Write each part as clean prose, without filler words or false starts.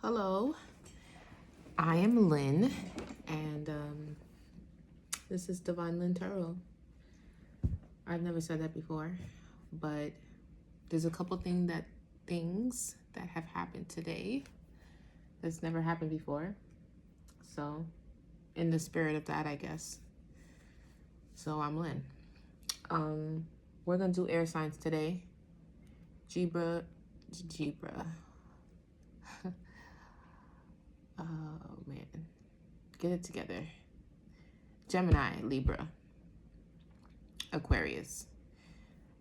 Hello, I am Lynn, and this is Divine Lynn Tarot. I've never said that before, but there's a couple things that have happened today that's never happened before. So, in the spirit of that, I guess. So I'm Lynn. We're gonna do air signs today. Libra. Oh man, get it together. Gemini, Libra, Aquarius.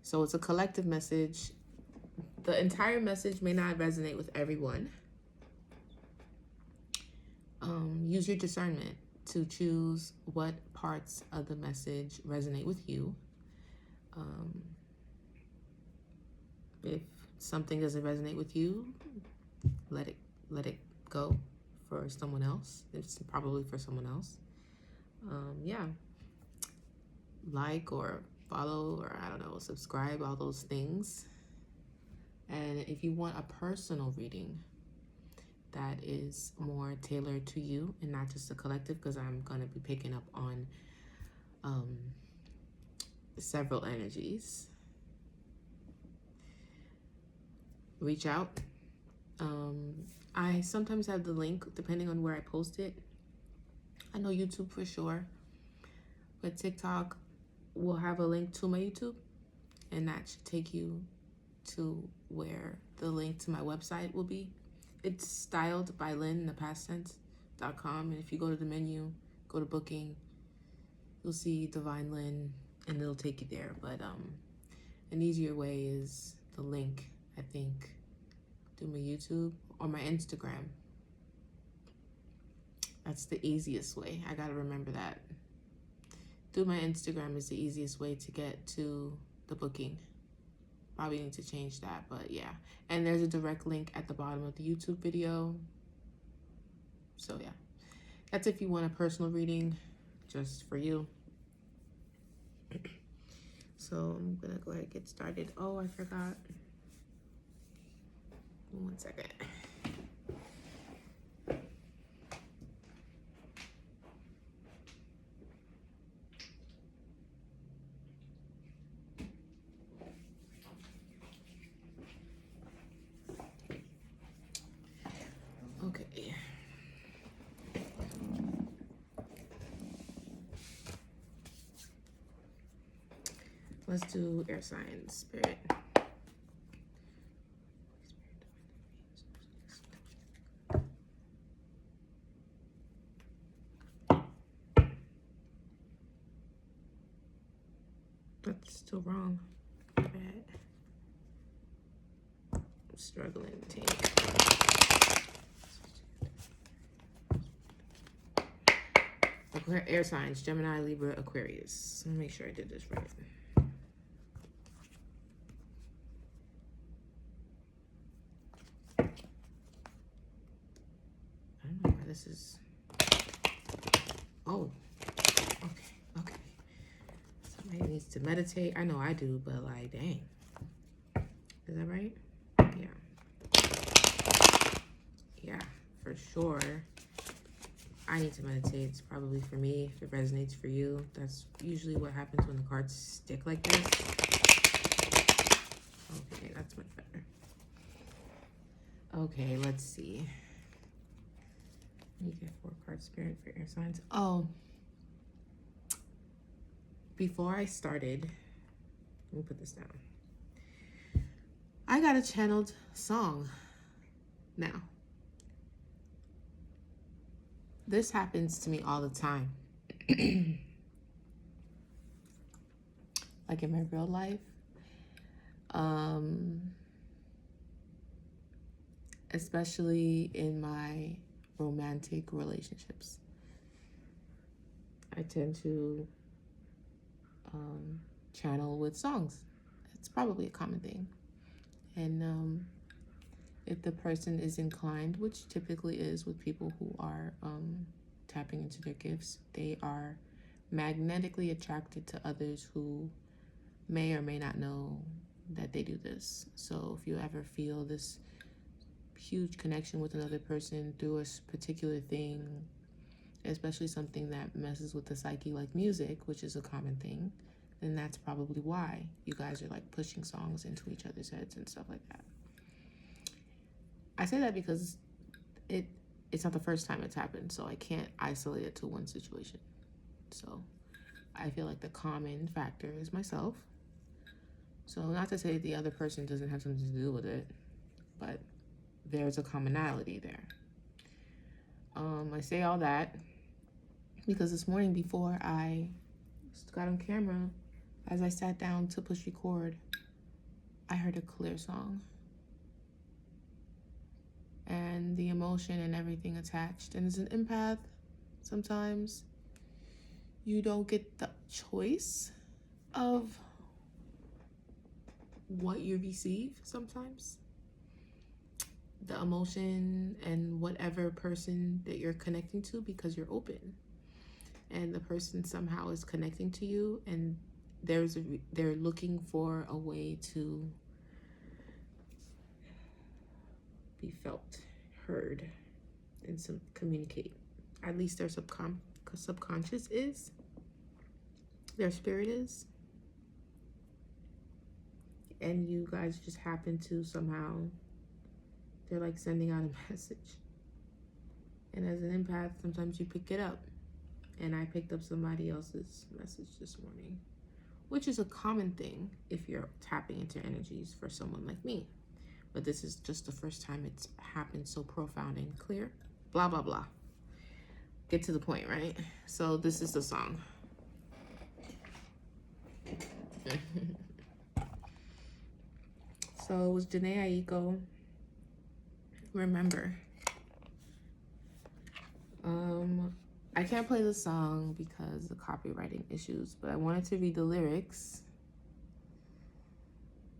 So it's a collective message. The entire message may not resonate with everyone. Use your discernment to choose what parts of the message resonate with you. If something doesn't resonate with you, let it go for someone else. It's probably for someone else. Yeah. Like or follow or I don't know, subscribe, all those things. And if you want a personal reading that is more tailored to you and not just a collective, because I'm going to be picking up on several energies, reach out. I sometimes have the link depending on where I post it. I know YouTube for sure, but TikTok will have a link to my YouTube, and that should take you to where the link to my website will be. It's styled by Lynn in the past tense.com, and if you go to the menu, go to booking, you'll see Divine Lynn and it'll take you there. But an easier way is the link, I think, through my YouTube or my Instagram. That's the easiest way. I gotta remember that. Through my Instagram is the easiest way to get to the booking. Probably need to change that, but yeah. And there's a direct link at the bottom of the YouTube video. So yeah, that's if you want a personal reading just for you. So I'm gonna go ahead and get started. Oh, I forgot. 1 second. Okay. Let's do air signs, Spirit. That's still wrong. Bad. I'm struggling to take. Air signs, Gemini, Libra, Aquarius. Let me make sure I did this right. I don't know why this is. Oh, okay. Somebody needs to meditate. I know I do, but like, dang. Is that right? Yeah, for sure. I need to meditate. It's probably for me. If it resonates for you, that's usually what happens when the cards stick like this. Okay, that's much better. Okay, let's see. You get 4 card Spirit for air signs. Oh, before I started, let me put this down. I got a channeled song now. This happens to me all the time. Like in my real life. Especially in my romantic relationships. I tend to channel with songs. It's probably a common thing. And if the person is inclined, which typically is with people who are tapping into their gifts, they are magnetically attracted to others who may or may not know that they do this. So if you ever feel this huge connection with another person through a particular thing, especially something that messes with the psyche like music, which is a common thing, then that's probably why you guys are like pushing songs into each other's heads and stuff like that. I say that because it's not the first time it's happened, so I can't isolate it to one situation. So I feel like the common factor is myself. So not to say the other person doesn't have something to do with it, but there's a commonality there. I say all that because this morning before I got on camera, as I sat down to push record, I heard a clear song. And the emotion and everything attached. And as an empath, sometimes you don't get the choice of what you receive sometimes. The emotion and whatever person that you're connecting to, because you're open. And the person somehow is connecting to you, and they're looking for a way to be felt, heard, and some communicate. At least their subconscious is. Their spirit is. And you guys just happen to somehow, they're like sending out a message. And as an empath, sometimes you pick it up. And I picked up somebody else's message this morning, which is a common thing if you're tapping into energies for someone like me. But this is just the first time it's happened so profound and clear. Blah, blah, blah. Get to the point, right? So this is the song. So it was Janae Aiko, Remember. I can't play the song because of copywriting issues, but I wanted to read the lyrics.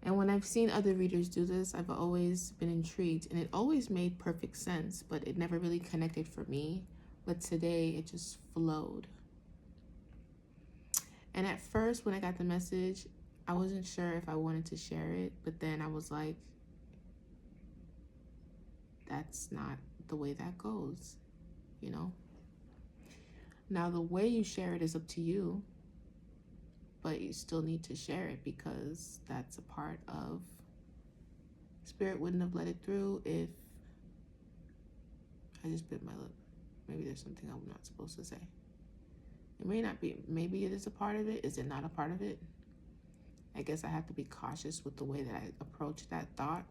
And when I've seen other readers do this, I've always been intrigued, and it always made perfect sense, but it never really connected for me. But today it just flowed. And at first, when I got the message, I wasn't sure if I wanted to share it, but then I was like, that's not the way that goes, you know? Now, the way you share it is up to you, but you still need to share it because that's a part of Spirit. Wouldn't have let it through if I just bit my lip. Maybe there's something I'm not supposed to say. It may not be. Maybe it is a part of it. Is it not a part of it? I guess I have to be cautious with the way that I approach that thought.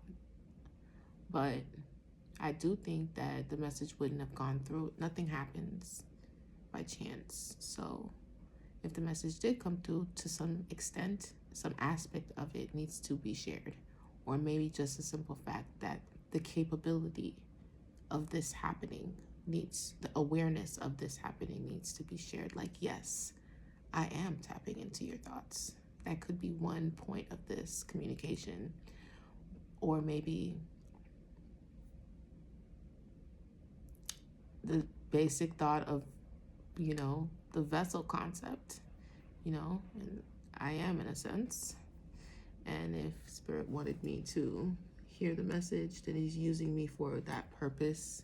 But I do think that the message wouldn't have gone through. Nothing happens by chance. So if the message did come through, to some extent, some aspect of it needs to be shared. Or maybe just a simple fact that the capability of this happening needs, the awareness of this happening needs to be shared. Like, yes, I am tapping into your thoughts. That could be one point of this communication. Or maybe the basic thought of, you know, the vessel concept, you know, and I am in a sense. And if Spirit wanted me to hear the message, then he's using me for that purpose.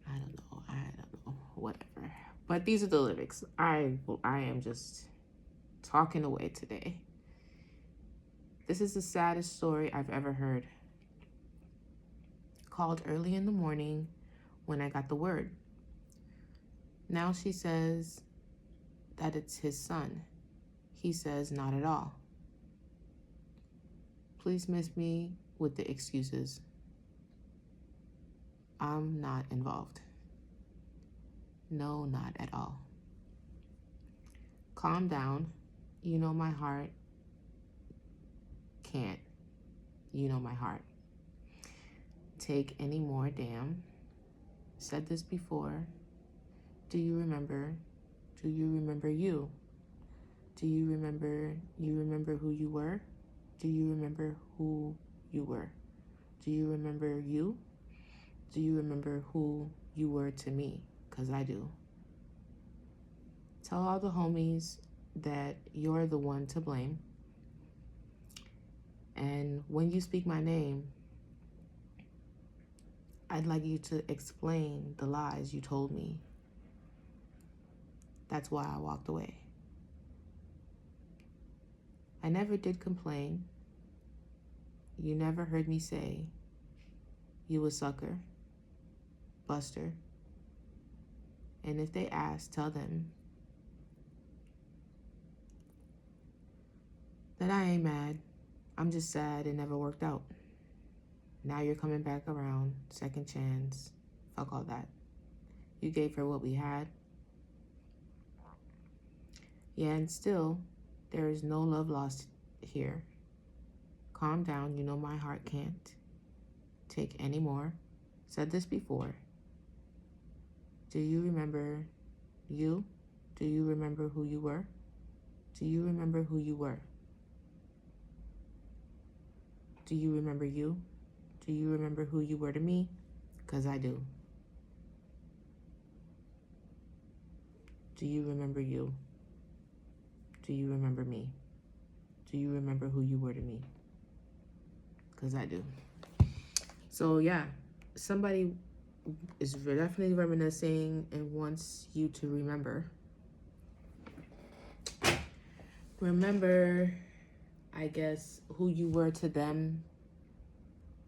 I don't know, whatever. But these are the lyrics. I am just talking away today. This is the saddest story I've ever heard. Called early in the morning when I got the word. Now she says that it's his son. He says not at all. Please miss me with the excuses. I'm not involved. No, not at all. Calm down. You know my heart can't. You know my heart. Take any more, damn. Said this before. Do you remember? Do you remember you? Do you remember who you were? Do you remember who you were? Do you remember you? Do you remember who you were to me? Because I do. Tell all the homies that you're the one to blame. And when you speak my name, I'd like you to explain the lies you told me. That's why I walked away. I never did complain. You never heard me say you a sucker, buster. And if they ask, tell them that I ain't mad. I'm just sad it never worked out. Now you're coming back around, second chance. Fuck all that. You gave her what we had. Yeah, and still, there is no love lost here. Calm down, you know my heart can't take any more. Said this before. Do you remember you? Do you remember who you were? Do you remember who you were? Do you remember you? Do you remember who you were to me? 'Cause I do. Do you remember you? Do you remember me? Do you remember who you were to me? 'Cause I do. So yeah, somebody is definitely reminiscing and wants you to remember. Remember, I guess, who you were to them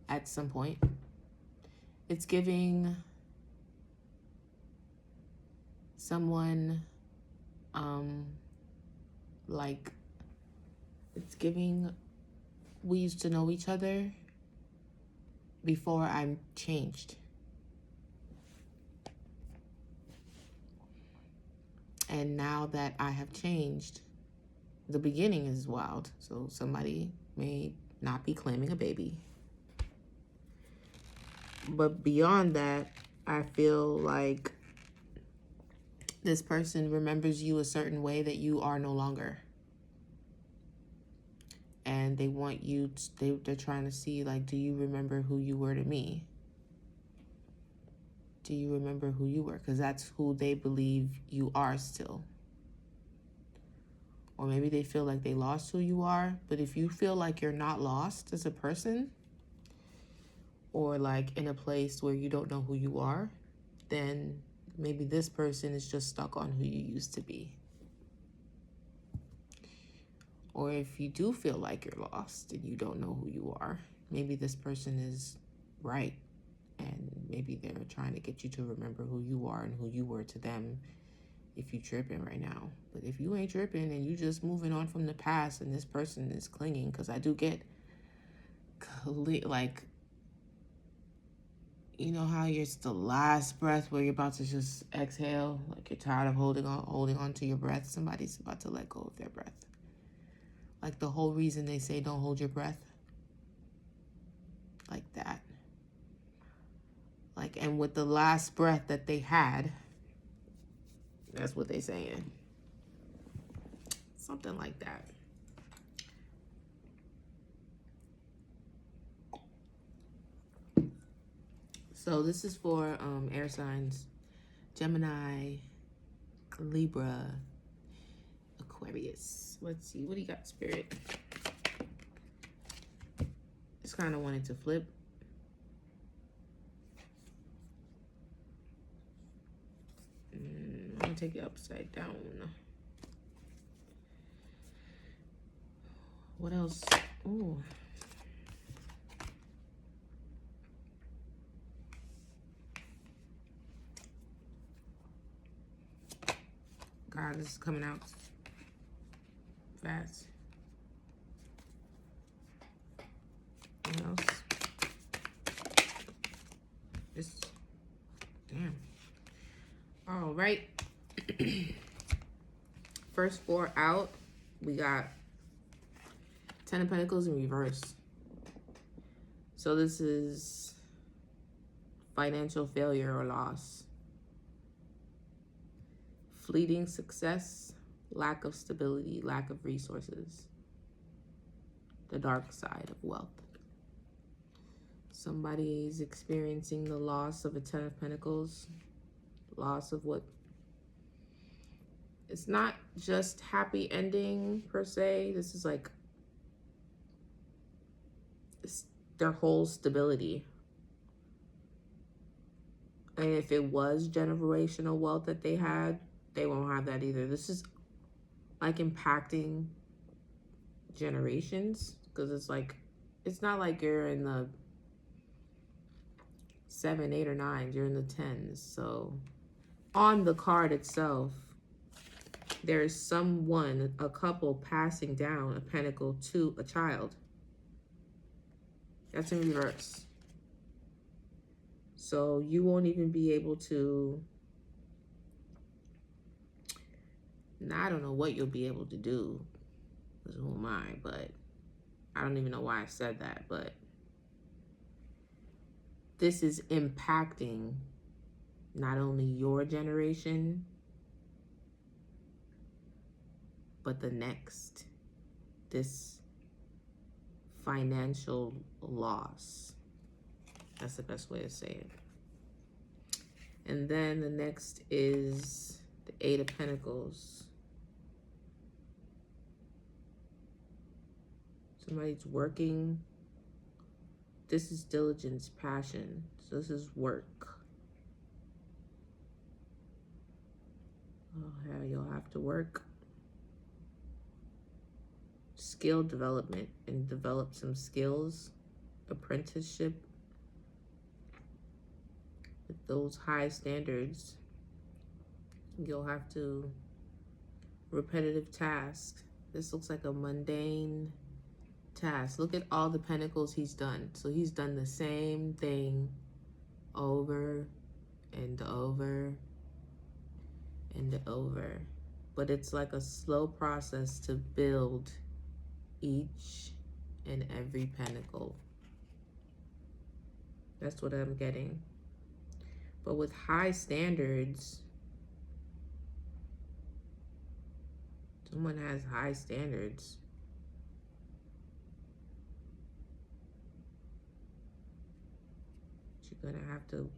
at some point. It's giving someone, like, it's giving, we used to know each other before I changed. And now that I have changed, the beginning is wild. So somebody may not be claiming a baby. But beyond that, I feel like this person remembers you a certain way that you are no longer. And they want you, they're trying to see, like, do you remember who you were to me? Do you remember who you were? Because that's who they believe you are still. Or maybe they feel like they lost who you are. But if you feel like you're not lost as a person, or like in a place where you don't know who you are, then maybe this person is just stuck on who you used to be. Or if you do feel like you're lost and you don't know who you are, maybe this person is right. And maybe they're trying to get you to remember who you are and who you were to them if you tripping right now. But if you ain't tripping and you just moving on from the past and this person is clinging, because I do get, like, you know how it's the last breath where you're about to just exhale, like you're tired of holding on to your breath. Somebody's about to let go of their breath. Like the whole reason they say don't hold your breath. Like that. Like, and with the last breath that they had, that's what they're saying. Something like that. So this is for air signs: Gemini, Libra, Aquarius. Let's see, what do you got, Spirit? Just kind of wanted to flip. I'm gonna take it upside down. What else? Oh. God, this is coming out fast. What else? Just, damn. All right. First four out, we got Ten of Pentacles in reverse. So this is financial failure or loss. Fleeting success, lack of stability, lack of resources. The dark side of wealth. Somebody is experiencing the loss of a Ten of Pentacles. Loss of what? It's not just happy ending per se. This is like their whole stability. And if it was generational wealth that they had, they won't have that either. This is like impacting generations, because it's like, it's not like you're in the 7, 8, or 9, you're in the 10s. So on the card itself, there's someone, a couple, passing down a pentacle to a child. That's in reverse. So you won't even be able to, I don't know what you'll be able to do, because who am I? But I don't even know why I said that, but this is impacting not only your generation, but the next. This financial loss. That's the best way to say it. And then the next is the 8 of Pentacles. Somebody's working. This is diligence, passion. So this is work. Oh, yeah, you'll have to work. Skill development, and develop some skills. Apprenticeship. With those high standards, you'll have to, repetitive tasks. This looks like a mundane task. Look at all the pentacles he's done. So he's done the same thing over and over and over. But it's like a slow process to build each and every pentacle. That's what I'm getting. But with high standards, someone has high standards. You're gonna have to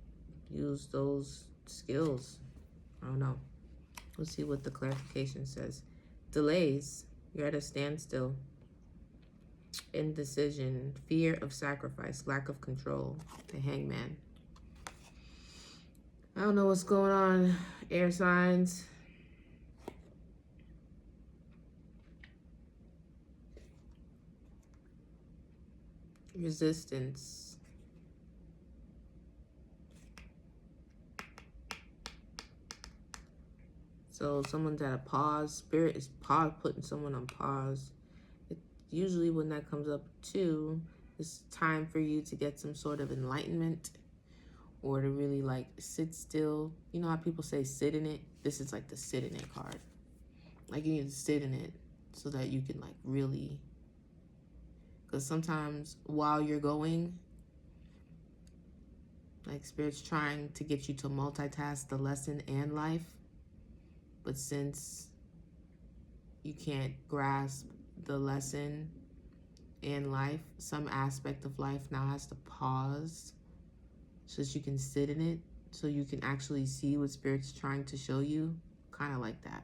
use those skills. I don't know. Let's see what the clarification says. Delays. You're at a standstill. Indecision. Fear of sacrifice. Lack of control. The Hangman. I don't know what's going on, air signs. Resistance. So someone's at a pause. Spirit is putting someone on pause. Usually when that comes up too, it's time for you to get some sort of enlightenment, or to really like sit still. You know how people say sit in it? This is like the sit in it card. Like you need to sit in it so that you can like really, because sometimes while you're going, like Spirit's trying to get you to multitask the lesson and life. But since you can't grasp the lesson and life, some aspect of life now has to pause so that you can sit in it, so you can actually see what Spirit's trying to show you. Kind of like that.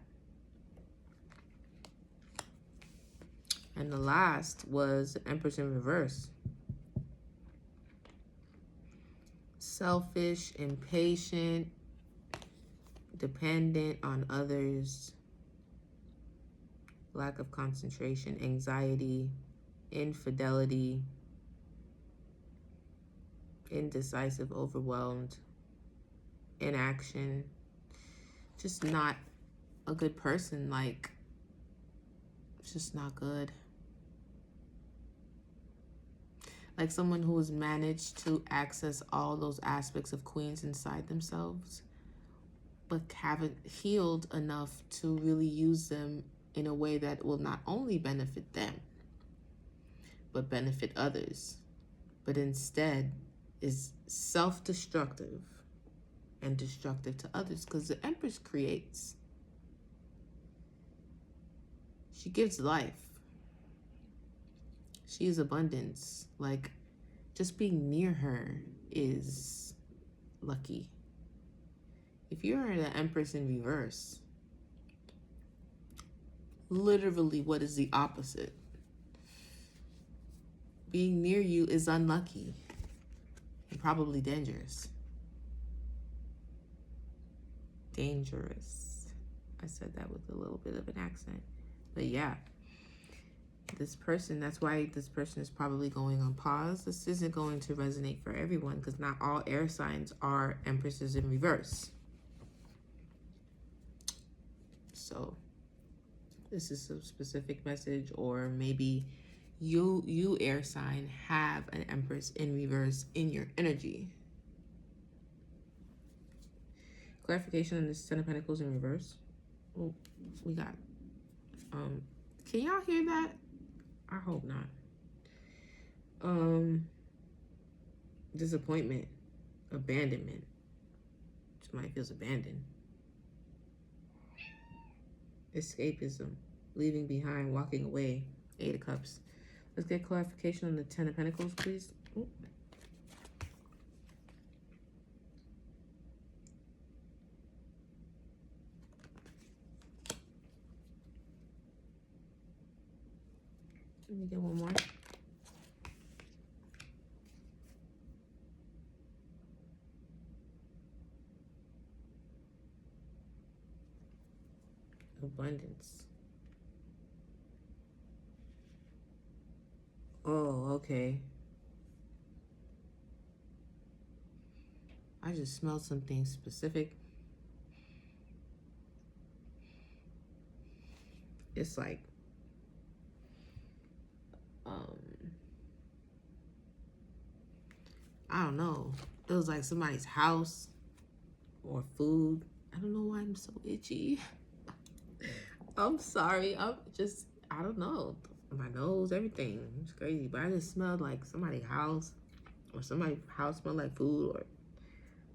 And the last was the Empress in reverse. Selfish, impatient, dependent on others, lack of concentration, anxiety, infidelity, indecisive, overwhelmed, inaction, just not a good person. Like, it's just not good. Like someone who has managed to access all those aspects of queens inside themselves, but haven't healed enough to really use them in a way that will not only benefit them, but benefit others, but instead is self-destructive and destructive to others, because the Empress creates. She gives life. She is abundance. Like, just being near her is lucky. If you're the Empress in reverse, literally what is the opposite? Being near you is unlucky and probably dangerous. dangerous. I said that with a little bit of an accent. But yeah, this person, that's why this person is probably going on pause. This isn't going to resonate for everyone because not all air signs are empresses in reverse. So this is a specific message, or maybe you air sign have an empress in reverse in your energy. Clarification on this Ten of Pentacles in reverse. Oh, we got can y'all hear that? I hope not. Disappointment, abandonment. Somebody feels abandoned. Escapism, leaving behind, walking away. Eight of Cups. Let's get clarification on the Ten of Pentacles, please. Ooh. Let me get one more. Abundance. Oh, okay. I just smelled something specific. It's like I don't know. It was like somebody's house or food. I don't know why I'm so itchy. I'm sorry. I don't know. My nose, everything. It's crazy. But I just smelled like somebody's house, or somebody's house smelled like food, or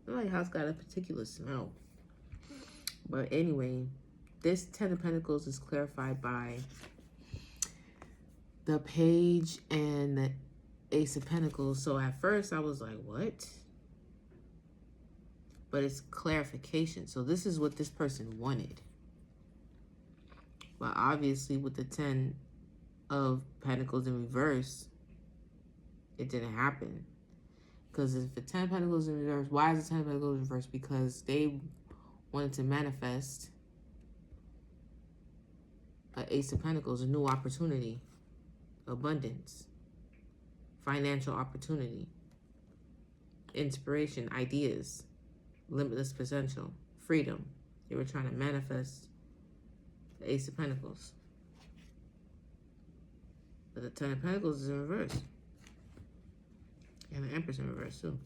somebody's house got a particular smell. But anyway, this Ten of Pentacles is clarified by the Page and the Ace of Pentacles. So at first I was like, what? But it's clarification. So this is what this person wanted. But obviously with the Ten of Pentacles in reverse, it didn't happen. Because if the Ten of Pentacles in reverse, why is the Ten of Pentacles in reverse? Because they wanted to manifest an Ace of Pentacles, a new opportunity, abundance, financial opportunity, inspiration, ideas, limitless potential, freedom. They were trying to manifest the Ace of Pentacles. But the Ten of Pentacles is in reverse. And the Empress in reverse too.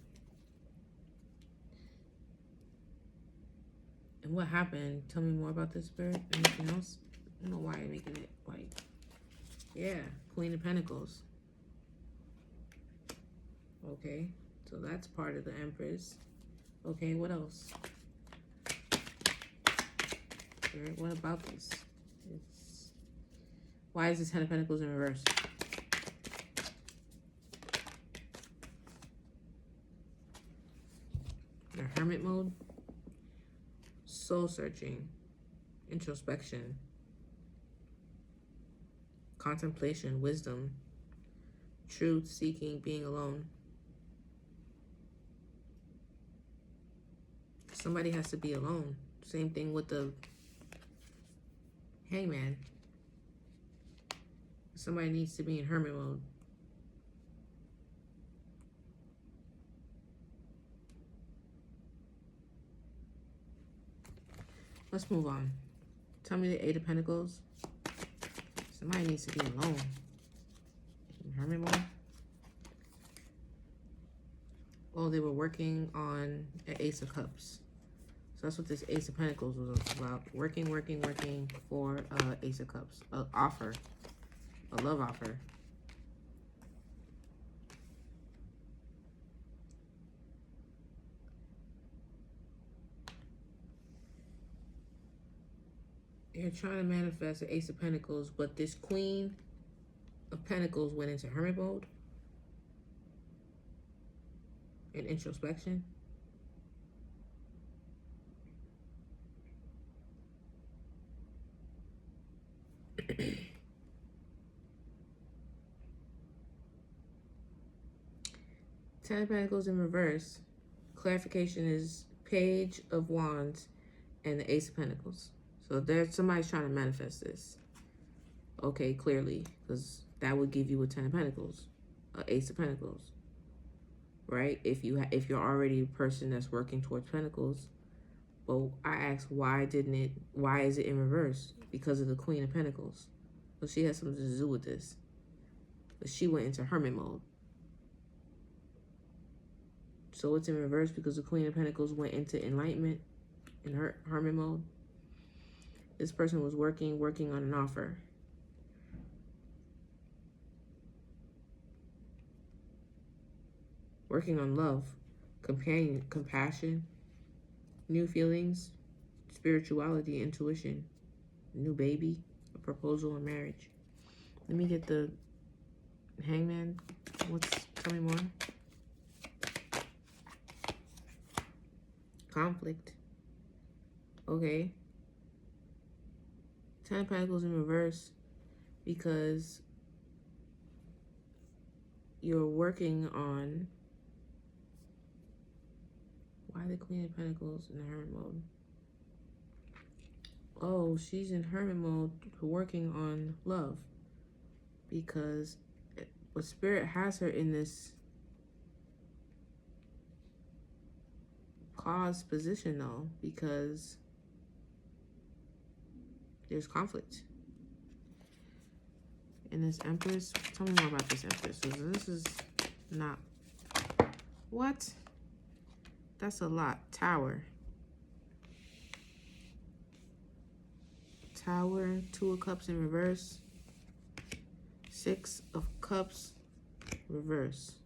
And what happened? Tell me more about this, Spirit. Anything else? I don't know why I'm making it like, yeah, Queen of Pentacles. Okay, so that's part of the Empress. Okay, what else? Spirit, what about this? Why is the Ten of Pentacles in reverse? The Hermit mode. Soul searching. Introspection. Contemplation. Wisdom. Truth seeking. Being alone. Somebody has to be alone. Same thing with the Hangman. Somebody needs to be in hermit mode. Let's move on. Tell me the Eight of Pentacles. Somebody needs to be alone. In hermit mode. Oh, they were working on an Ace of Cups. So that's what this Ace of Pentacles was about. Working for Ace of Cups. An offer. A love offer. You're trying to manifest an Ace of Pentacles, but this Queen of Pentacles went into hermit mode and introspection. Ten of Pentacles in reverse. Clarification is Page of Wands and the Ace of Pentacles. So there's somebody's trying to manifest this. Okay, clearly, because that would give you a 10 of Pentacles, an Ace of Pentacles, right? If you're already a person that's working towards Pentacles. But I asked, why is it in reverse? Because of the Queen of Pentacles. So she has something to do with this. But she went into hermit mode. So it's in reverse because the Queen of Pentacles went into enlightenment in her hermit mode. This person was working on an offer. Working on love, compassion, new feelings, spirituality, intuition, new baby, a proposal, and marriage. Let me get the Hangman. What's coming more? Conflict. Okay. 10 of Pentacles in reverse because you're working on... Why the Queen of Pentacles in hermit mode? Oh, she's in hermit mode working on love. Because what Spirit has her in this pause position though, because there's conflict. And this Empress, tell me more about this Empress. So this is not... What? That's a lot. Tower. Tower, 2 of Cups in reverse. 6 of Cups, reverse.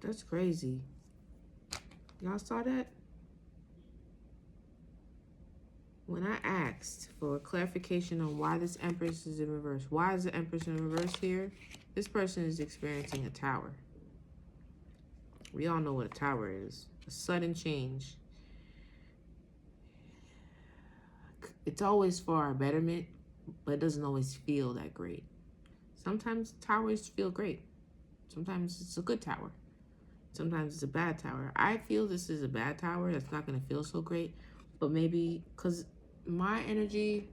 That's crazy. Y'all saw that? When I asked for clarification on why this Empress is in reverse, why is the Empress in reverse here? This person is experiencing a tower. We all know what a tower is. A sudden change. It's always for our betterment, but it doesn't always feel that great. Sometimes towers feel great. Sometimes it's a good tower. Sometimes it's a bad tower. I feel this is a bad tower that's not going to feel so great, but maybe because my energy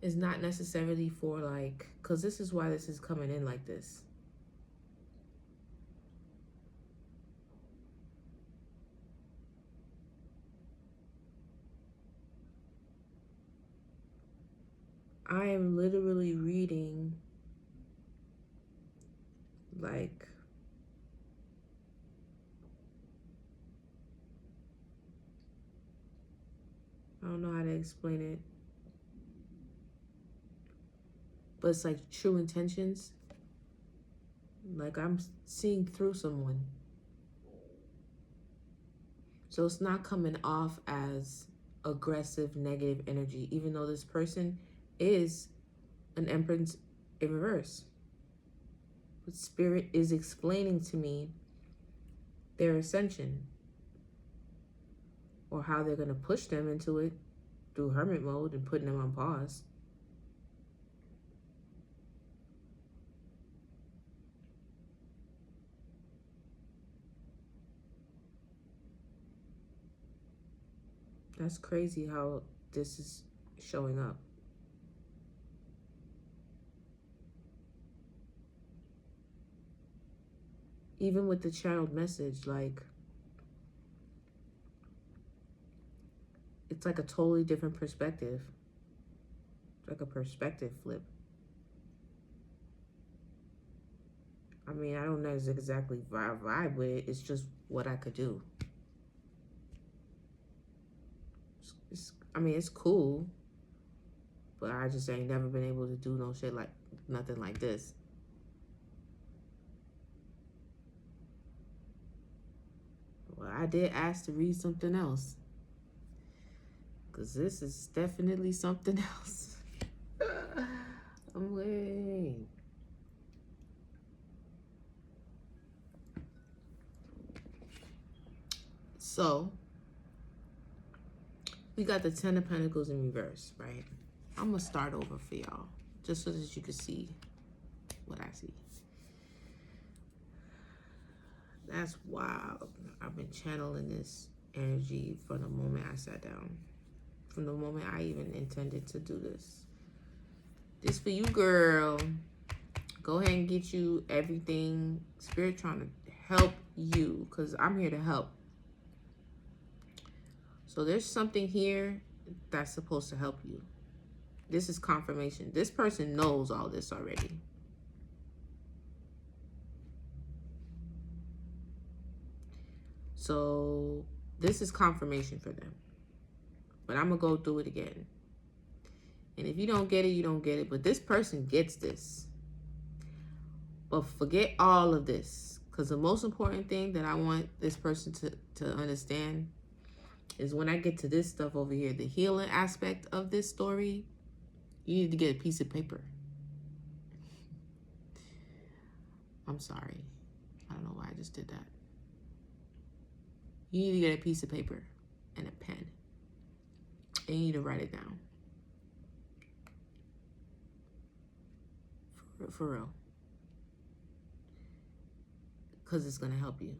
is not necessarily for like, because this is why this is coming in like this. I am literally reading like I don't know how to explain it, but it's like true intentions. Like I'm seeing through someone. So it's not coming off as aggressive, negative energy, even though this person is an Empress in reverse. But Spirit is explaining to me their ascension, or how they're going to push them into it through hermit mode and putting them on pause. That's crazy how this is showing up. Even with the channeled message, like, it's like a totally different perspective. It's like a perspective flip. I mean, I don't know exactly vibe with it. It's just what I could do. I mean, it's cool, but I just ain't never been able to do no shit like nothing like this. Well, I did ask to read something else, because this is definitely something else. I'm waiting. So, we got the 10 of Pentacles in reverse, right? I'm going to start over for y'all. just so that you can see what I see. That's wild. I've been channeling this energy from the moment I sat down. From the moment I even intended to do this. This for you, girl. Go ahead and get you everything. Spirit trying to help you, because I'm here to help. So there's something here that's supposed to help you. This is confirmation. This person knows all this already. So this is confirmation for them. But I'm going to go through it again. And if you don't get it, you don't get it. But this person gets this. But forget all of this. Because the most important thing that I want this person to understand is when I get to this stuff over here, the healing aspect of this story, you need to get a piece of paper. I'm sorry. I don't know why I just did that. You need to get a piece of paper and a pen. And you need to write it down. For real. Because it's going to help you.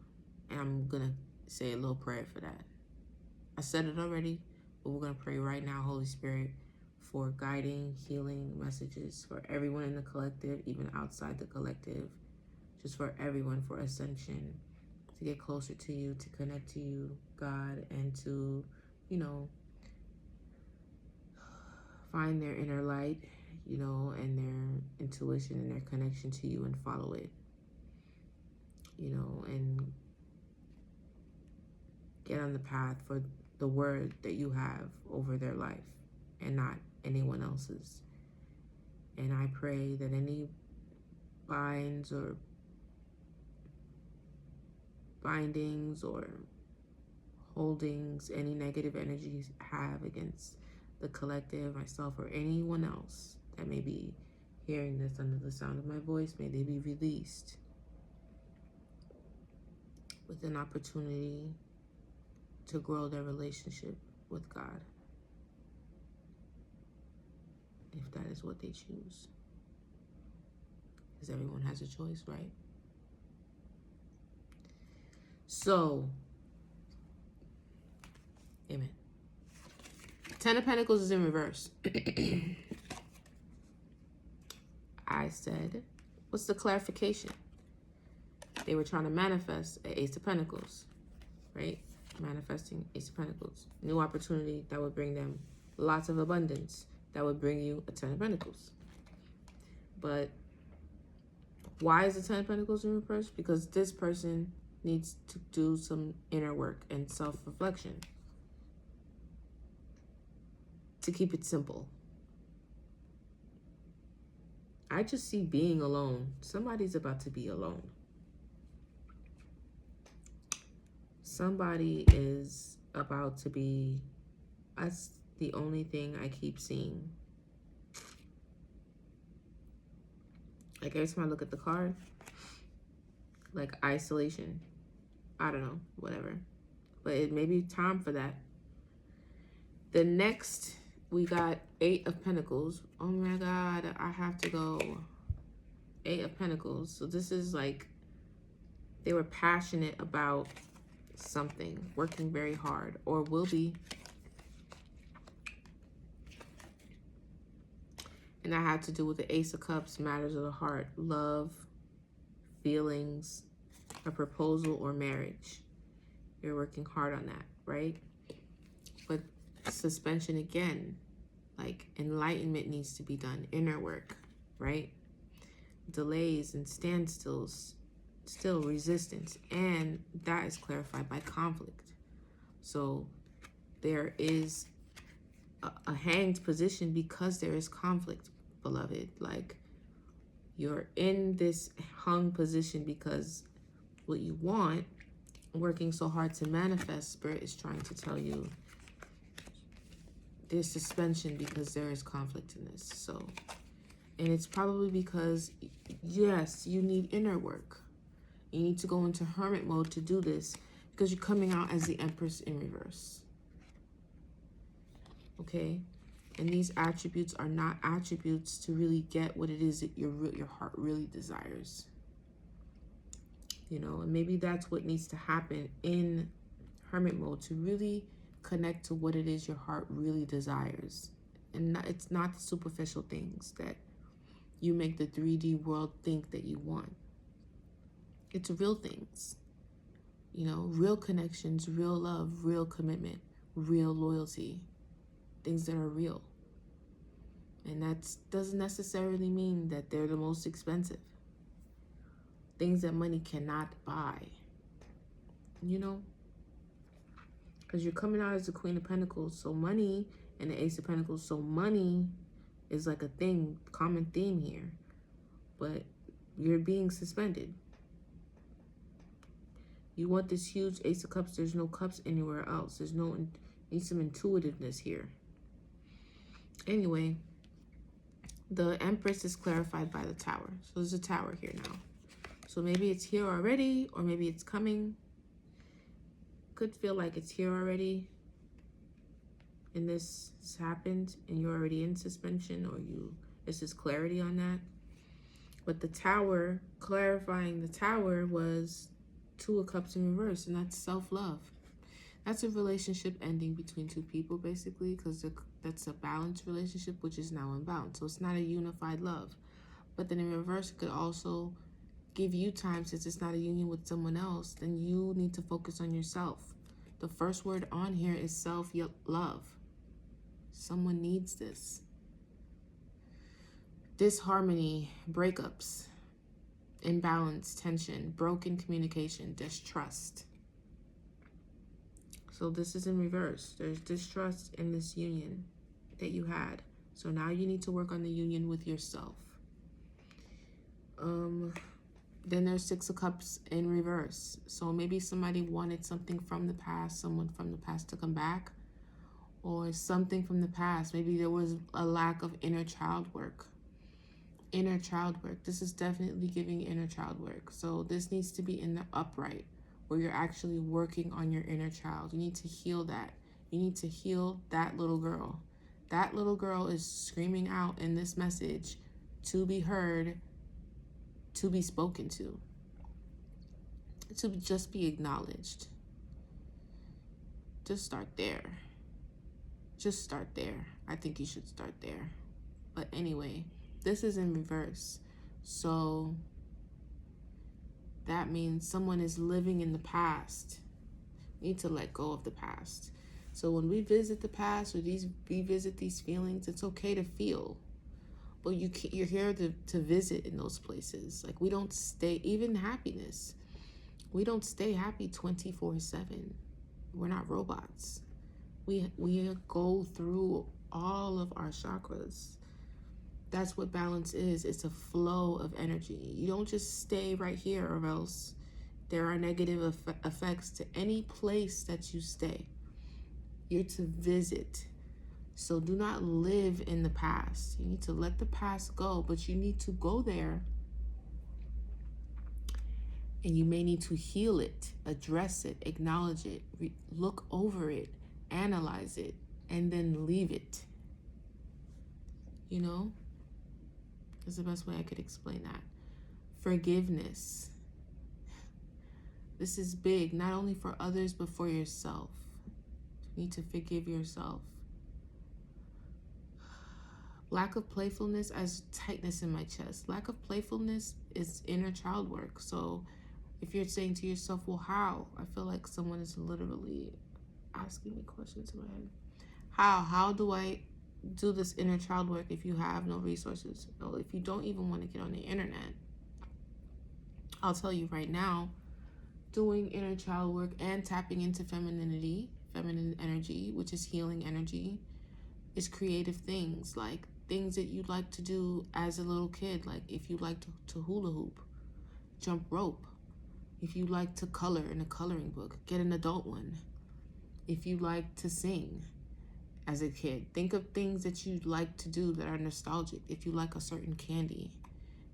And I'm going to say a little prayer for that. I said it already, but we're going to pray right now, Holy Spirit, for guiding, healing messages for everyone in the collective, even outside the collective. Just for everyone, for ascension, to get closer to you, to connect to you, God, and to, you know, find their inner light, you know, and their intuition and their connection to you and follow it, you know, and get on the path for the word that you have over their life and not anyone else's. And I pray that any binds or bindings or holdings any negative energies have against the collective, myself, or anyone else that may be hearing this under the sound of my voice, may they be released with an opportunity to grow their relationship with God, if that is what they choose. Because everyone has a choice, right? So, amen. Ten of Pentacles is in reverse. I said, what's the clarification? They were trying to manifest an Ace of Pentacles, right? Manifesting Ace of Pentacles. New opportunity that would bring them lots of abundance. That would bring you a Ten of Pentacles. But why is the Ten of Pentacles in reverse? Because this person needs to do some inner work and self-reflection. To keep it simple. I just see being alone. Somebody's about to be alone. Somebody is about to be, that's the only thing I keep seeing. Like every time I look at the card, like isolation. I don't know, whatever. But it may be time for that. The next, we got Eight of Pentacles. Oh my God, I have to go. Eight of Pentacles. So this is like, they were passionate about something, working very hard, or will be. And that had to do with the Ace of Cups, matters of the heart, love, feelings, a proposal, or marriage. You're working hard on that, right? But suspension again, like enlightenment needs to be done, inner work, right? Delays and standstills, still resistance, and that is clarified by conflict. So there is a hanged position because there is conflict, beloved. Like you're in this hung position because what you want, working so hard to manifest, Spirit is trying to tell you there's suspension because there is conflict in this. So, and it's probably because, yes, you need inner work. You need to go into hermit mode to do this because you're coming out as the Empress in reverse. Okay? And these attributes are not attributes to really get what it is that your heart really desires. You know, and maybe that's what needs to happen in hermit mode, to really connect to what it is your heart really desires. And it's not the superficial things that you make the 3D world think that you want. It's real things. You know, real connections, real love, real commitment, real loyalty. Things that are real. And that doesn't necessarily mean that they're the most expensive. Things that money cannot buy. You know? Because you're coming out as the Queen of Pentacles. So money, and the Ace of Pentacles. So money is like a thing, common theme here. But you're being suspended. You want this huge Ace of Cups. There's no cups anywhere else. There's no, need some intuitiveness here. Anyway, the Empress is clarified by the Tower. So there's a Tower here now. So maybe it's here already, or maybe it's coming. Could feel like it's here already. And this has happened, and you're already in suspension, or this is clarity on that. But the Tower, clarifying the Tower, was Two of Cups in reverse, and that's self-love. That's a relationship ending between two people, basically, because that's a balanced relationship, which is now unbalanced. So it's not a unified love. But then in reverse, it could also give you time, since it's not a union with someone else, then you need to focus on yourself. The first word on here is self-love. Someone needs this. Disharmony, breakups, imbalance, tension, broken communication, distrust. So this is in reverse. There's distrust in this union that you had. So now you need to work on the union with yourself. Then there's Six of Cups in reverse. So maybe somebody wanted something from the past, someone from the past to come back, or something from the past. Maybe there was a lack of inner child work. Inner child work. This is definitely giving inner child work. So this needs to be in the upright, where you're actually working on your inner child. You need to heal that. You need to heal that little girl. That little girl is screaming out in this message to be heard, to be spoken to just be acknowledged. Just start there. Just start there. I think you should start there. But anyway, this is in reverse. So that means someone is living in the past. You need to let go of the past. So when we visit the past, or revisit these feelings, it's okay to feel. But you're here to visit in those places. Like, we don't stay, even happiness. We don't stay happy 24/7. We're not robots. We go through all of our chakras. That's what balance is. It's a flow of energy. You don't just stay right here, or else there are negative effects to any place that you stay. You're to visit. So do not live in the past. You need to let the past go, but you need to go there. And you may need to heal it, address it, acknowledge it, look over it, analyze it, and then leave it. You know? That's the best way I could explain that. Forgiveness. This is big, not only for others, but for yourself. You need to forgive yourself. Lack of playfulness as tightness in my chest. Lack of playfulness is inner child work. So if you're saying to yourself, well, how? I feel like someone is literally asking me questions in my head. How do I do this inner child work if you have no resources? Or if you don't even want to get on the internet? I'll tell you right now, doing inner child work and tapping into femininity, feminine energy, which is healing energy, is creative things, like things that you'd like to do as a little kid. Like if you like to hula hoop, jump rope. If you like to color in a coloring book, get an adult one. If you like to sing as a kid, think of things that you'd like to do that are nostalgic. If you like a certain candy,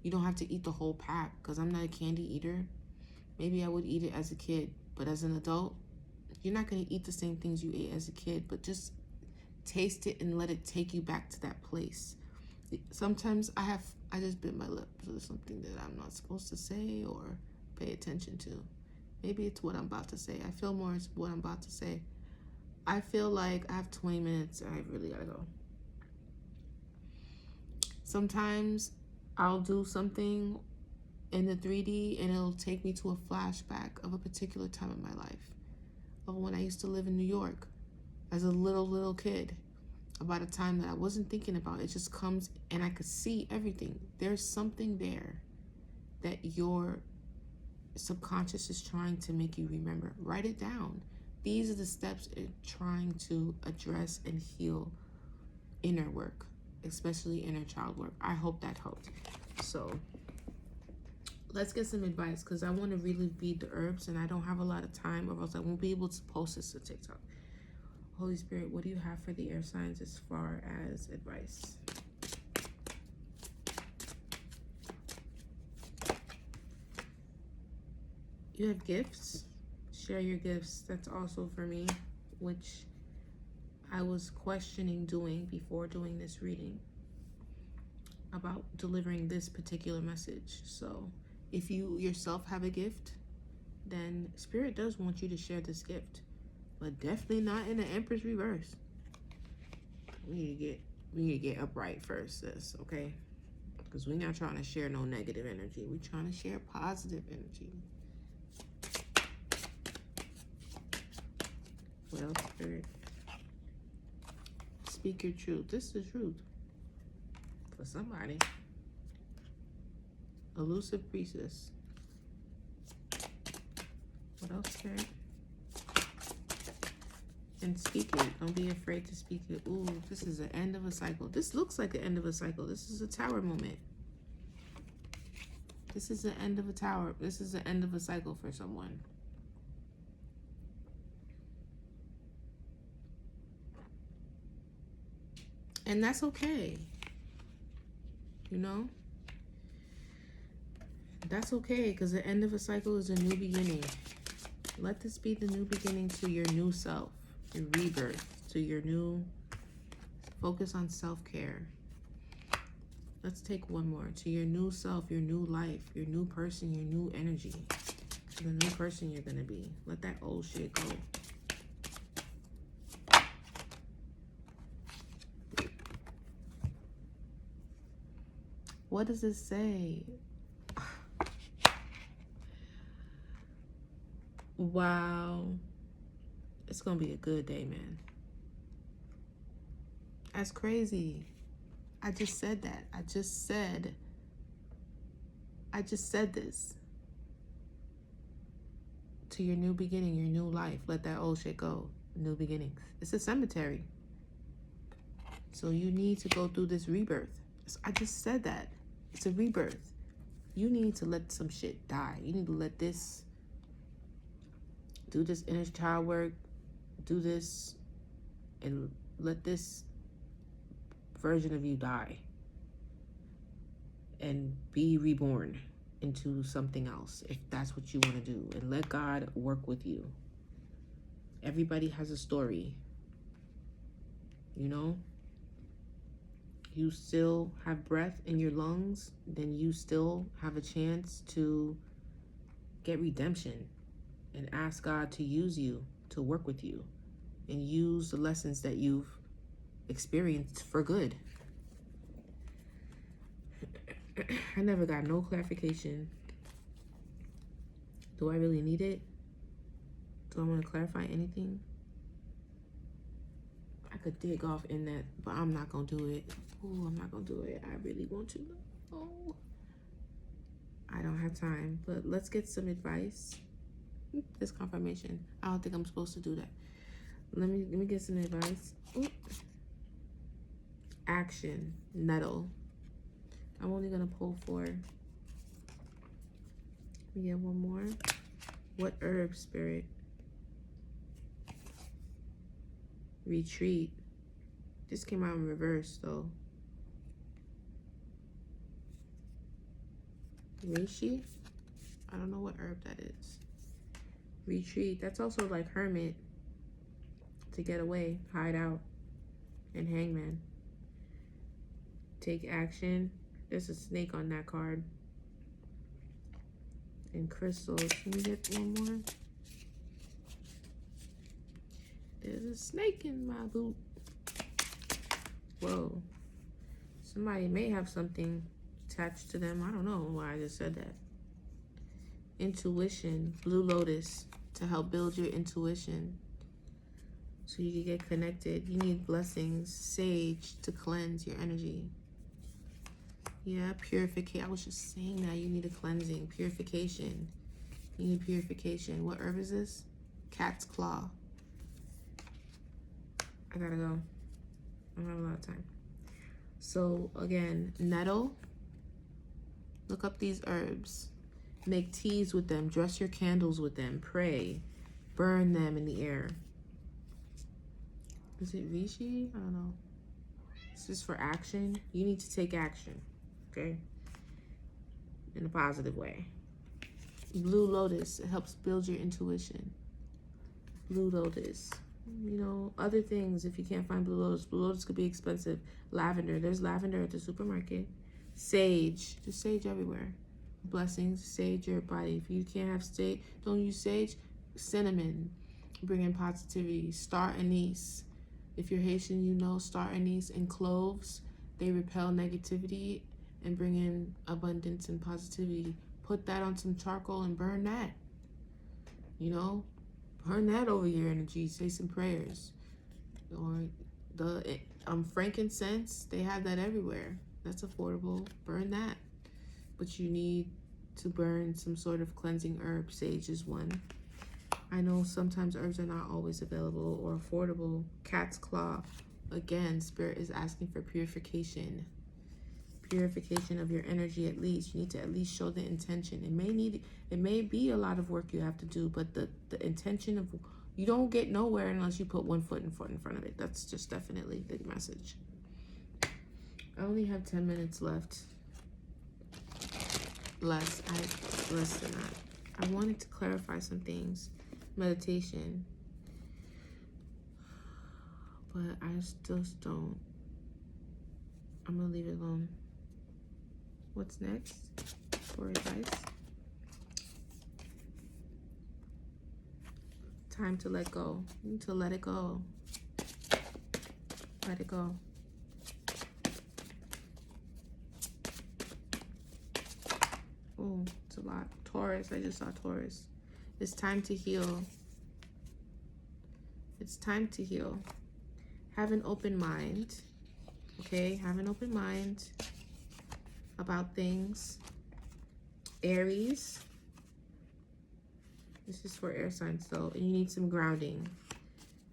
you don't have to eat the whole pack, because I'm not a candy eater. Maybe I would eat it as a kid, but as an adult, you're not going to eat the same things you ate as a kid, but just taste it and let it take you back to that place. Sometimes I just bit my lip. So there's something that I'm not supposed to say or pay attention to. Maybe it's what I'm about to say. I feel more it's what I'm about to say. I feel like I have 20 minutes and I really gotta go. Sometimes I'll do something in the 3D and it'll take me to a flashback of a particular time in my life. Of when I used to live in New York as a little kid. About a time that I wasn't thinking about. It just comes and I could see everything. There's something there that your subconscious is trying to make you remember. Write it down. These are the steps in trying to address and heal inner work, especially inner child work. I hope that helped. So let's get some advice because I want to really read the herbs and I don't have a lot of time or else I won't be able to post this to TikTok. Holy Spirit, what do you have for the air signs as far as advice? You have gifts. Share your gifts. That's also for me, which I was questioning doing before doing this reading about delivering this particular message. So if you yourself have a gift, then Spirit does want you to share this gift. But definitely not in the Empress reverse. We need to get upright first, sis, okay? Because we're not trying to share no negative energy. We're trying to share positive energy. Well, Spirit, speak your truth. This is the truth. For somebody. Elusive priestess. What else, Spirit? And speak it. Don't be afraid to speak it. Ooh, this is the end of a cycle. This looks like the end of a cycle. This is a tower moment. This is the end of a tower. This is the end of a cycle for someone. And that's okay. You know? That's okay because the end of a cycle is a new beginning. Let this be the new beginning to your new self. Your rebirth, to your new focus on self-care. Let's take one more. To your new self, your new life, your new person, your new energy. The new person you're going to be. Let that old shit go. What does it say? Wow. It's going to be a good day, man. That's crazy. I just said that. I just said this. To your new beginning, your new life. Let that old shit go. New beginnings. It's a cemetery. So you need to go through this rebirth. I just said that. It's a rebirth. You need to let some shit die. You need to let this, do this inner child work, do this, and let this version of you die and be reborn into something else if that's what you want to do, and let God work with you. Everybody has a story, you know. You still have breath in your lungs, then you still have a chance to get redemption and ask God to use you, to work with you, and use the lessons that you've experienced for good. I never got no clarification. Do I really need it? Do I want to clarify anything? I could dig off in that, but I'm not going to do it. Oh, I'm not going to do it. I really want to. Oh, I don't have time, but let's get some advice. This confirmation. I don't think I'm supposed to do that. Let me get some advice. Ooh. Action. Nettle. I'm only going to pull 4. We get one more. What herb, Spirit? Retreat. This came out in reverse, though. Reishi? I don't know what herb that is. Retreat. That's also like hermit. To get away. Hide out. and Hangman. Take action. There's a snake on that card. And crystals. Can we get one more? There's a snake in my boot. Whoa. Somebody may have something attached to them. I don't know why I just said that. Intuition. Blue Lotus to help build your intuition. So you can get connected. You need blessings. Sage to cleanse your energy. Yeah, purification. I was just saying that. You need a cleansing. Purification. You need purification. What herb is this? Cat's claw. I gotta go. I don't have a lot of time. So again, nettle. Look up these herbs. Make teas with them. Dress your candles with them. Pray. Burn them in the air. Is it Rishi? I don't know. This is for action. You need to take action. Okay? In a positive way. Blue Lotus. It helps build your intuition. Blue Lotus. You know, other things, if you can't find Blue Lotus could be expensive. Lavender. There's lavender at the supermarket. Sage. There's sage everywhere. Blessings. Sage your body. If you can't have sage, don't use sage. Cinnamon. Bring in positivity. Star anise. If you're Haitian, you know star anise and cloves. They repel negativity and bring in abundance and positivity. Put that on some charcoal and burn that. You know? Burn that over your energy. Say some prayers. Or the frankincense, they have that everywhere. That's affordable. Burn that. But you need to burn some sort of cleansing herb. Sage is one. I know sometimes herbs are not always available or affordable. Cat's claw. Again, Spirit is asking for purification. Purification of your energy at least. You need to at least show the intention. It may be a lot of work you have to do, but the intention of, you don't get nowhere unless you put one foot in front of it. That's just definitely the message. I only have 10 minutes left. Less than that. I wanted to clarify some things. Meditation. But I just don't. I'm gonna leave it alone. What's next for advice? Time to let go. You need to let it go. Let it go. Oh, it's a lot. Taurus, I just saw Taurus. It's time to heal. It's time to heal. Have an open mind. Okay, have an open mind about things. Aries. This is for air signs though. And you need some grounding.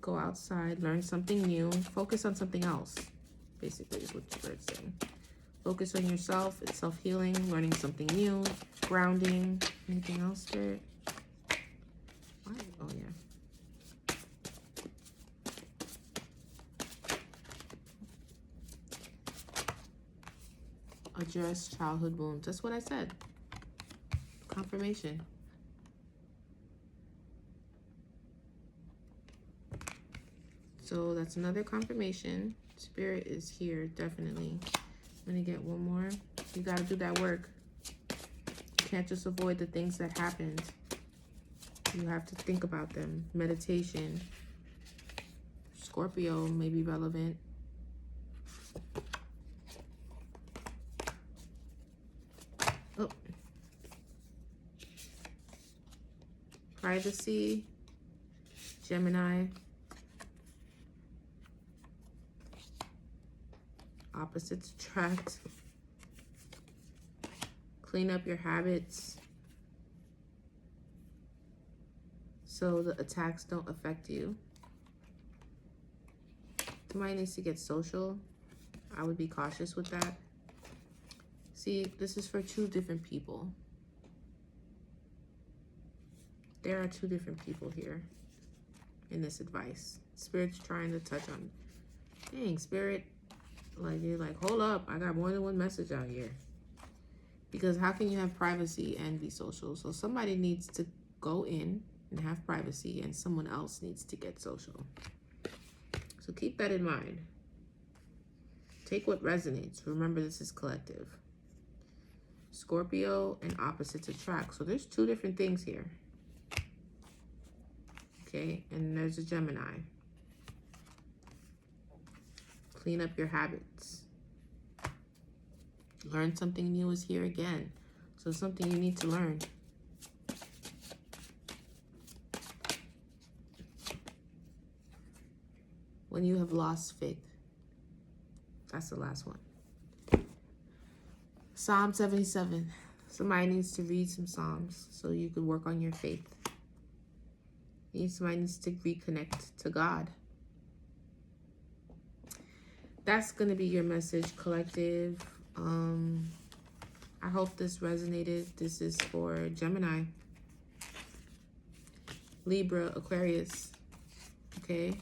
Go outside, learn something new. Focus on something else. Basically is what you're saying. Focus on yourself. It's self-healing, learning something new, grounding. Anything else, Spirit? Oh, yeah. Address childhood wounds. That's what I said. Confirmation. So that's another confirmation. Spirit is here, definitely. I'm gonna get one more. You gotta do that work. You can't just avoid the things that happened. You have to think about them. Meditation. Scorpio may be relevant. Oh. Privacy. Gemini. Opposites attract. Clean up your habits so the attacks don't affect you. Somebody needs to get social. I would be cautious with that. See, this is for two different people. There are two different people here in this advice. Spirit's trying to touch on. Dang, Spirit. Like, you're like, hold up, I got more than one message out here. Because how can you have privacy and be social? So somebody needs to go in and have privacy, and someone else needs to get social. So keep that in mind. Take what resonates. Remember, this is collective. Scorpio and opposites attract. So there's two different things here. Okay, and there's a Gemini. Clean up your habits. Learn something new is here again. So something you need to learn. When you have lost faith. That's the last one. Psalm 77. Somebody needs to read some Psalms so you could work on your faith. Somebody needs to reconnect to God. That's going to be your message, collective. I hope this resonated. This is for Gemini, Libra, Aquarius. Okay.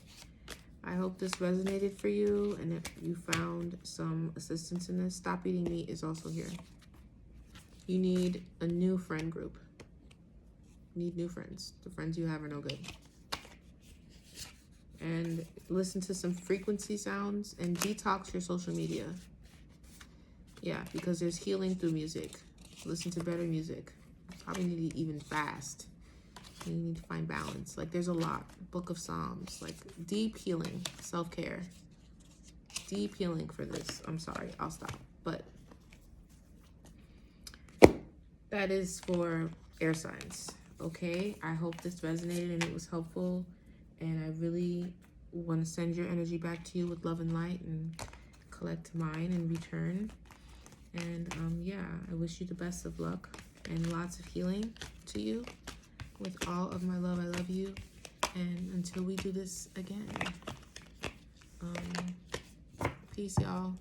I hope this resonated for you, and if you found some assistance in this, Stop Eating Meat is also here. You need a new friend group. You need new friends. The friends you have are no good. And listen to some frequency sounds and detox your social media. Yeah, because there's healing through music. Listen to better music. You probably need to even fast. You need to find balance. Like, there's a lot. Book of Psalms. Like, deep healing. Self-care. Deep healing for this. I'm sorry. I'll stop. But that is for air signs. Okay? I hope this resonated and it was helpful. And I really want to send your energy back to you with love and light and collect mine in return. And yeah, I wish you the best of luck and lots of healing to you. With all of my love, I love you. And until we do this again, peace, y'all.